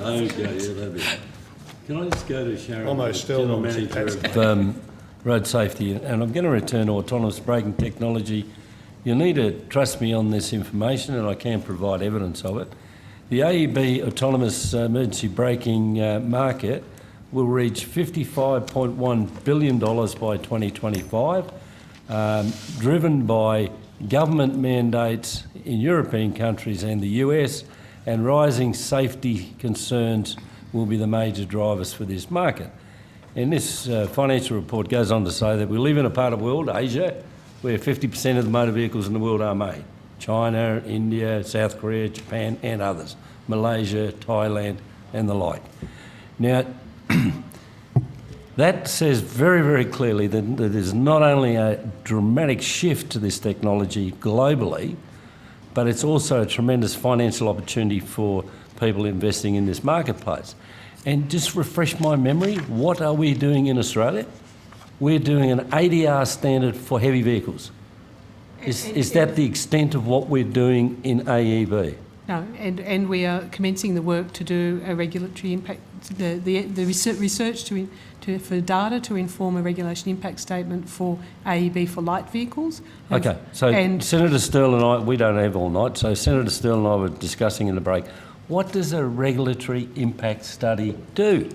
Okay, yeah, that'd be. Can I just go to Sharon, Almost the General still Manager of Road Safety, and I'm going to return to autonomous braking technology. You'll need to trust me on this information, and I can provide evidence of it. The AEB autonomous emergency braking market will reach $55.1 billion by 2025, driven by government mandates in European countries and the US, and rising safety concerns will be the major drivers for this market. And this financial report goes on to say that we live in a part of the world, Asia, where 50% of the motor vehicles in the world are made. China, India, South Korea, Japan and others. Malaysia, Thailand and the like. Now, that says very, very clearly that there's not only a dramatic shift to this technology globally, but it's also a tremendous financial opportunity for people investing in this marketplace. And just refresh my memory, what are we doing in Australia? We're doing an ADR standard for heavy vehicles. Is that the extent of what we're doing in AEB? No, and we are commencing the work to do a regulatory impact, the research for data to inform a regulation impact statement for AEB for light vehicles. Okay, so Senator Sterle and I, we don't have all night, so Senator Sterle and I were discussing in the break, what does a regulatory impact study do?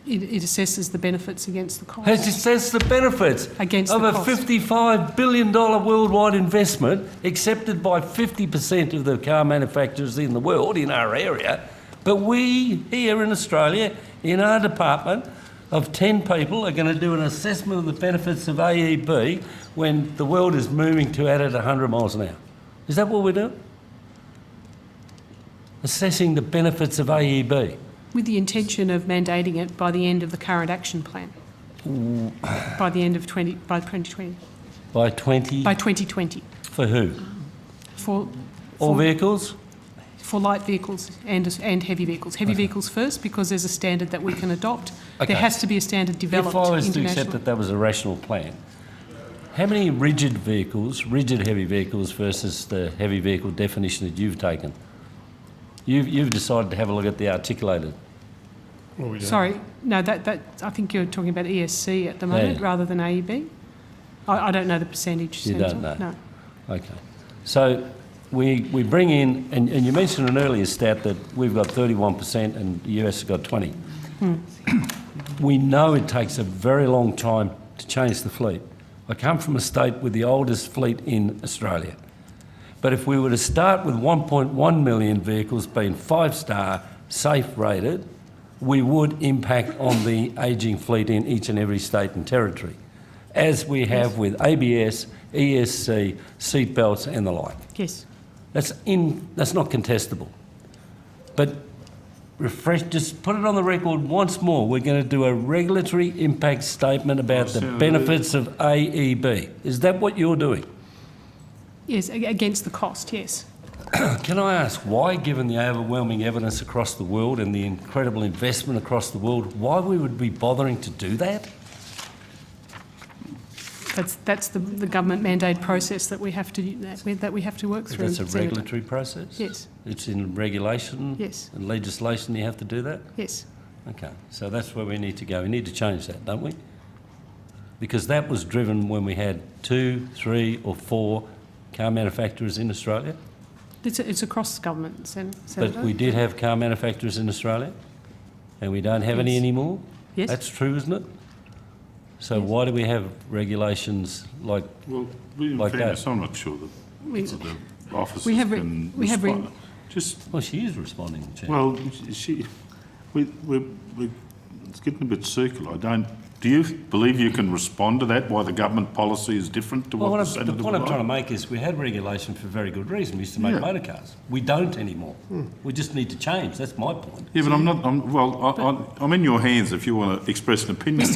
It assesses the benefits against the costs. It assesses the benefits of a $55 billion worldwide investment accepted by 50% of the car manufacturers in the world in our area. But we here in Australia, in our department of 10 people, are going to do an assessment of the benefits of AEB when the world is moving to at 100 miles an hour. Is that what we're doing? Assessing the benefits of AEB. With the intention of mandating it by the end of the current action plan. By the end of 2020. By 20? By 2020. For who? For all vehicles? For light vehicles and heavy vehicles. Heavy vehicles first, because there's a standard that we can adopt. Okay. There has to be a standard developed internationally. If I was to accept that that was a rational plan, how many rigid heavy vehicles versus the heavy vehicle definition that you've taken? You've decided to have a look at the articulated. Well, sorry, no, that I think you're talking about ESC at the moment rather than AEB. I don't know the percentage. You don't know? No. Okay. So we bring in, and you mentioned an earlier stat that we've got 31% and the US has got 20%. We know it takes a very long time to change the fleet. I come from a state with the oldest fleet in Australia. But if we were to start with 1.1 million vehicles being 5-star safe rated, we would impact on the ageing fleet in each and every state and territory, as we have with ABS, ESC, seat belts and the like. Yes. That's not contestable. But just put it on the record once more. We're going to do a regulatory impact statement about the benefits of AEB. Is that what you're doing? Yes, against the cost, yes. Can I ask why, given the overwhelming evidence across the world and the incredible investment across the world, why we would be bothering to do that? That's the government mandate process that we have to work through. That's a regulatory process? Yes. It's in regulation? Yes. And legislation you have to do that? Yes. Okay, so that's where we need to go. We need to change that, don't we? Because that was driven when we had 2, 3 or 4 car manufacturers in Australia? It's across government, Senator. But we did have car manufacturers in Australia and we don't have any anymore? Yes. That's true, isn't it? So why do we have regulations like Well, in fairness, I'm not sure that the officers can respond. Well, she is responding, Chair. Well, it's getting a bit circular. Do you believe you can respond to that, why the government policy is different to what the Senator would like? The point I'm trying to make is we had regulation for very good reason. We used to make motor cars. We don't anymore. We just need to change. That's my point. Yeah, but I'm in your hands if you want to express an opinion.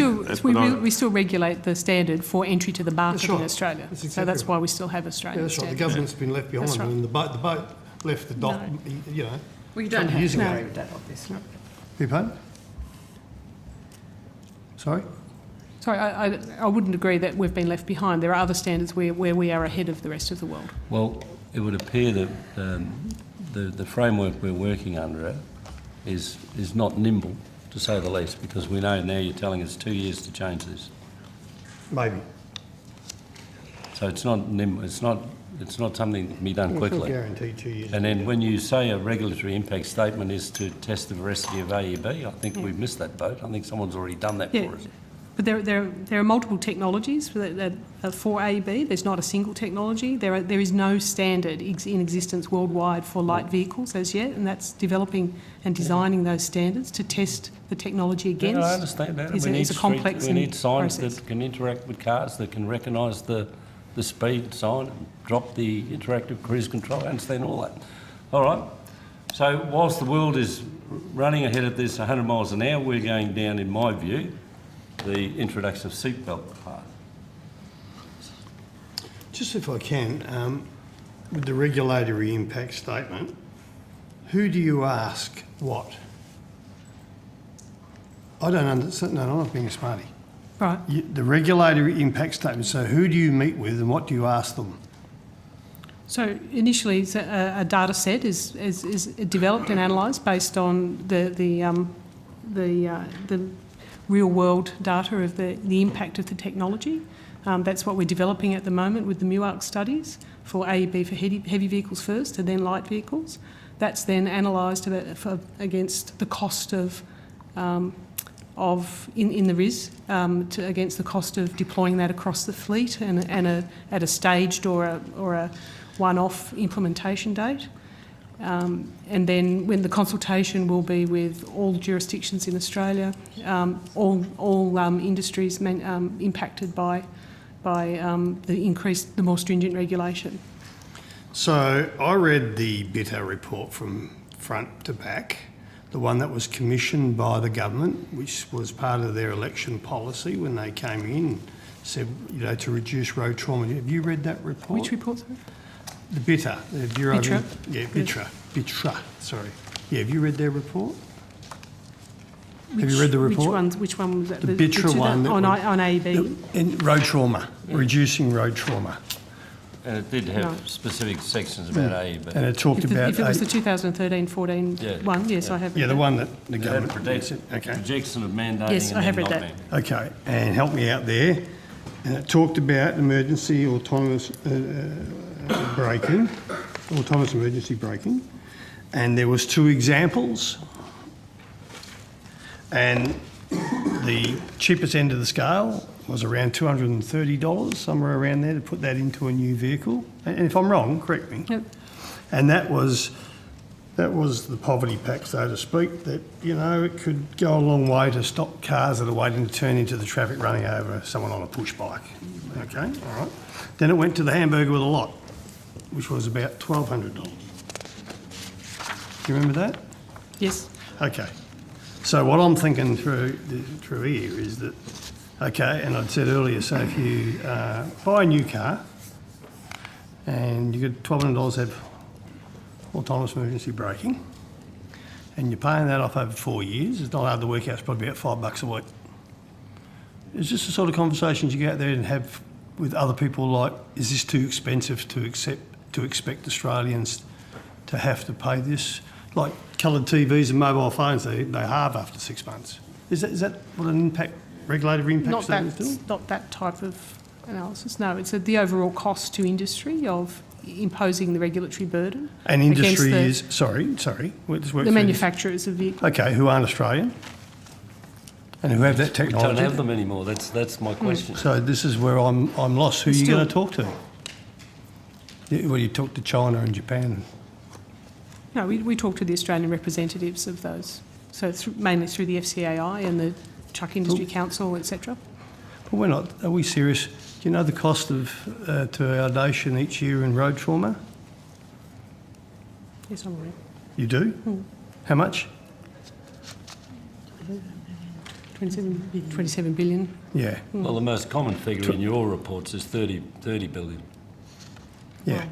We still regulate the standard for entry to the market in Australia. So that's why we still have Australian that's right. The government's been left behind. Right. And the boat left the dock, you know. We don't have to agree with that, obviously. Beg your pardon? Sorry? Sorry, I wouldn't agree that we've been left behind. There are other standards where we are ahead of the rest of the world. Well, it would appear that the framework we're working under is not nimble, to say the least, because we know now you're telling us 2 years to change this. Maybe. So it's not nimble, it's not something that can be done Can't quickly. guarantee 2 years. And then when you say a regulatory impact statement is to test the veracity of AEB, I think we've missed that boat. I think someone's already done that Yeah. for us. But there are multiple technologies for AEB. There's not a single technology. There is no standard in existence worldwide for light vehicles as yet, and that's developing and designing those standards to test the technology against. Yeah, I understand that. Is a complex we need signs process. that can interact with cars, that can recognise the speed sign, drop the interactive cruise control. I understand all that. All right. So whilst the world is running ahead of this 100 miles an hour, we're going down, in my view, the introduction of seatbelt part. Just if I can, with the regulatory impact statement, who do you ask what? I don't understand. No, I'm not being a smarty. Right. The regulatory impact statement, so who do you meet with and what do you ask them? So initially, a data set is developed and analysed based on the real world data of the impact of the technology. That's what we're developing at the moment with the MUARC studies for AEB for heavy vehicles first and then light vehicles. That's then analysed against the cost of in the RIS against the cost of deploying that across the fleet and at a staged or a one-off implementation date. And then when the consultation will be with all jurisdictions in Australia, all industries impacted by the more stringent regulation. So I read the BITA report from front to back, the one that was commissioned by the government, which was part of their election policy when they came in, said, to reduce road trauma. Have you read that report? Which report, sorry? The BITA, the Bureau BITRA? Yeah, BITRA, sorry. Yeah, have you read their report? Have you read the report? Which one was that? The BITRA one. On AEB? In road trauma, reducing road trauma. And it did have specific sections about AEB. And it talked about... If it was the 2013-14 one, yes, I have read Yeah, the that. one that the It had government... projection of mandating Yes, and I have then read not that. mandating. Okay, and help me out there. And it talked about emergency autonomous braking, autonomous emergency braking, and there was 2 examples. And the cheapest end of the scale was around $230, somewhere around there, to put that into a new vehicle. And if I'm wrong, correct me. Yep. And that was the poverty pack, so to speak, that, it could go a long way to stop cars that are waiting to turn into the traffic running over someone on a push bike. Okay, all right. Then it went to the hamburger with a lot, which was about $1,200. Do you remember that? Yes. Okay. So what I'm thinking through here is that, okay, and I'd said earlier, so if you buy a new car and you get $1,200 have autonomous emergency braking, and you're paying that off over 4 years, it's not hard to work out, it's probably about $5 a week. Is this the sort of conversations you go out there and have with other people, like, is this too expensive to expect Australians to have to pay this? Like coloured TVs and mobile phones, they halve after 6 months. Is that what an regulatory impact statement is doing? Not that type of analysis, no. It's the overall cost to industry of imposing the regulatory burden. And industry against is, sorry, let's work the through manufacturers of vehicles. this. Okay, who aren't Australian and who have that We technology. don't have them anymore. That's my question. So this is where I'm lost. Who are you Still- going to talk to? Well, you talk to China and Japan. No, we talk to the Australian representatives of those, so mainly through the FCAI and the Truck Industry Council, etc. But we're not. Are we serious? Do you know the cost of to our nation each year in road trauma? Yes, I'm aware. You do? How much? 27 billion. Yeah, Well, the most common figure in your reports is 30 billion. yeah.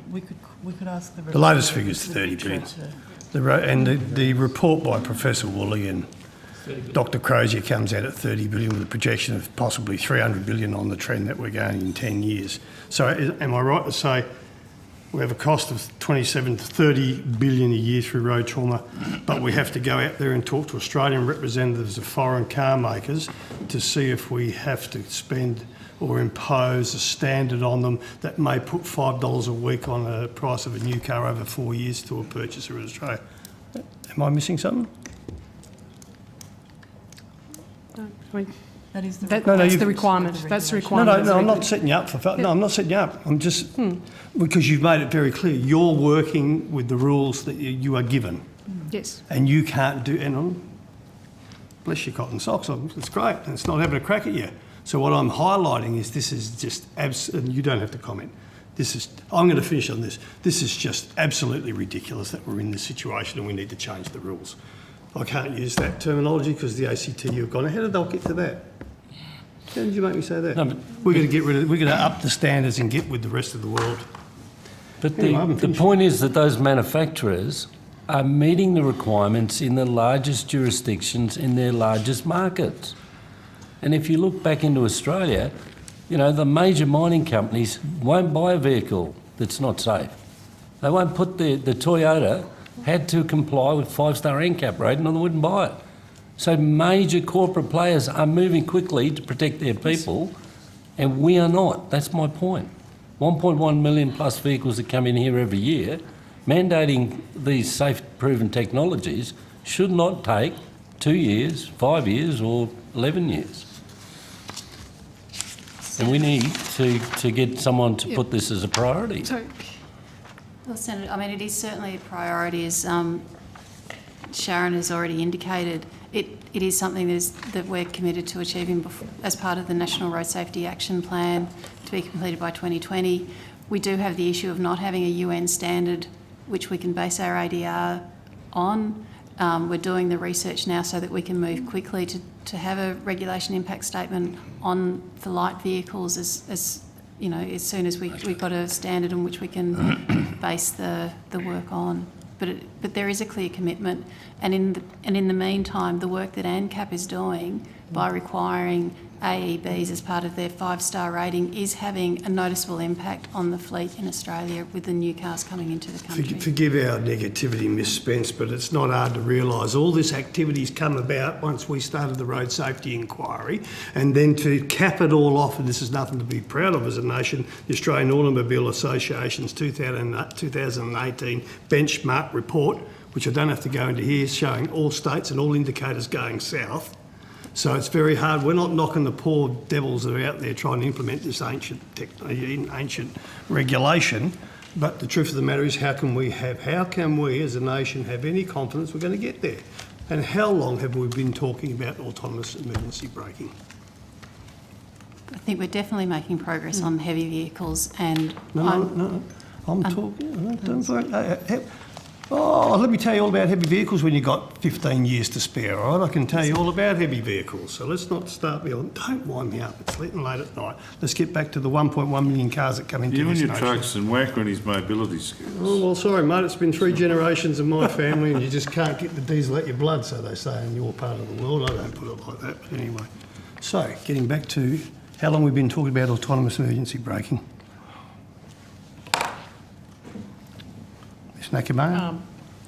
We could ask The latest figure is 30 billion. And the report by Professor Woolley and Dr. Crozier comes out at 30 billion with a projection of possibly 300 billion on the trend that we're going in 10 years. So am I right to say We have a cost of 27 to 30 billion a year through road trauma, but we have to go out there and talk to Australian representatives of foreign car makers to see if we have to spend or impose a standard on them that may put $5 a week on the price of a new car over 4 years to a purchaser in Australia. Am I missing something? I mean, That is the that's you've- the requirement. That's the No, requirement. I'm not setting you up for... No, I'm not setting you up. I'm just... Because you've made it very clear, you're working with the rules that you are given. Yes. And you can't do... And bless your cotton socks, it's great, and it's not having a crack at you. So what I'm highlighting is this is just... and you don't have to comment. I'm going to finish on this. This is just absolutely ridiculous that we're in this situation and we need to change the rules. I can't use that terminology because the ACTU have gone ahead, and I'll get to that. How did you make me say that? No, but- we're going to up the standards and get with the rest of the world. But Anyway, I haven't the finished. point is that those manufacturers are meeting the requirements in the largest jurisdictions in their largest markets. And if you look back into Australia, you know, the major mining companies won't buy a vehicle that's not safe. They won't put the Toyota had to comply with 5-star NCAP rating or they wouldn't buy it. So major corporate players are moving quickly to protect their people and we are not. That's my point. 1.1 million plus vehicles that come in here every year, mandating these safe proven technologies should not take 2 years, 5 years or 11 years. And we need to get someone to put this as a priority. So, Well, Senator, I mean, it is certainly a priority, as Sharon has already indicated. It is something that we're committed to achieving as part of the National Road Safety Action Plan to be completed by 2020. We do have the issue of not having a UN standard which we can base our ADR on. We're doing the research now so that we can move quickly to have a regulation impact statement on the light vehicles as you know, as soon as we've got a standard on which we can base the work on. But there is a clear commitment, and in the meantime, the work that ANCAP is doing by requiring AEBs as part of their 5-star rating is having a noticeable impact on the fleet in Australia with the new cars coming into the country. Forgive our negativity, Miss Spence, but it's not hard to realise all this activity's come about once we started the road safety inquiry, and then to cap it all off, and this is nothing to be proud of as a nation, the Australian Automobile Association's 2018 benchmark report, which I don't have to go into here, showing all states and all indicators going south. So it's very hard. We're not knocking the poor devils that are out there trying to implement this ancient regulation, but the truth of the matter is how can we as a nation have any confidence we're going to get there? And how long have we been talking about autonomous emergency braking? I think we're definitely making progress on heavy vehicles, and I'm talking... Don't worry. Let me tell you all about heavy vehicles when you've got 15 years to spare, all right? I can tell you all about heavy vehicles. So let's not start me on... Don't wind me up. It's late at night. Let's get back to the 1.1 million cars that come into You this and your nation. trucks and Wacker and his mobility skills. Oh, well, sorry, mate. It's been 3 generations of my family and you just can't get the diesel out your blood, so they say in your part of the world. I don't put it like that, but anyway. So, getting back to how long we've been talking about autonomous emergency braking. Miss Nakamura?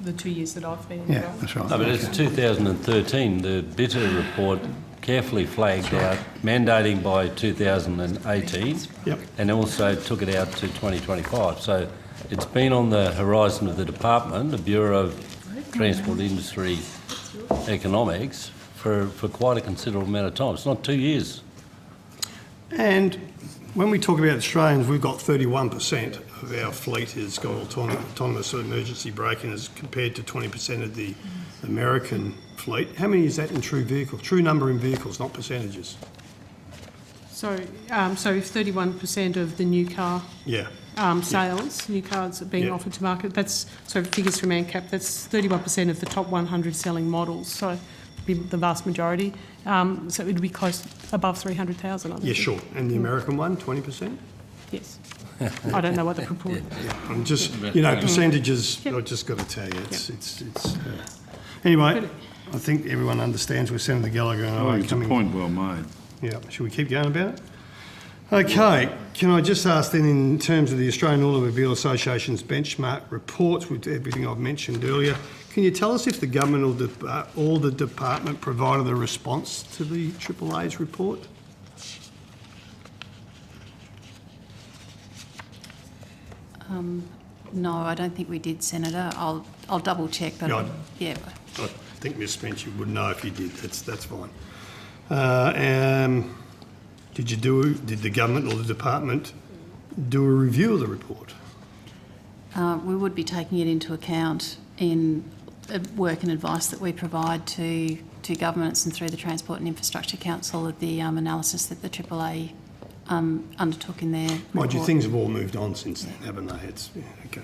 the 2 years that I've been Yeah, involved. that's right. No, but it's 2013. The Bitter report carefully flagged out mandating by 2018 Yep. and also took it out to 2025. So it's been on the horizon of the department, the Bureau of Transport Industry Economics, for quite a considerable amount of time. It's not 2 years. And when we talk about Australians, we've got 31% of our fleet has got autonomous emergency braking as compared to 20% of the American fleet. How many is that in true vehicles? True number in vehicles, not percentages. So if 31% of the new car Yeah. sales, new cars are being Yeah. offered to market, that's, so figures from ANCAP, that's 31% of the top 100 selling models, so it'd be the vast majority. So it would be close, above 300,000, I think. Yeah, sure. And the American one, 20%? Yes. I don't know what the proportion. Yeah. I'm just, percentages, I've just got to tell you, Anyway, I think everyone understands where Senator Gallagher and I Oh, are it's a coming. point well made. Yeah. Should we keep going about it? Okay, can I just ask then, in terms of the Australian Automobile Association's benchmark reports, with everything I've mentioned earlier, can you tell us if the government or the department provided a response to the AAA's report? No, I don't think we did, Senator. I'll double check, but Yeah, yeah. I think Ms Spence, you would know if you did. That's fine. Did the government or the department do a review of the report? We would be taking it into account in work and advice that we provide to governments and through the Transport and Infrastructure Council of the analysis that the AAA undertook in their report. Mind you, things have all moved on since then, haven't they? Yeah, okay.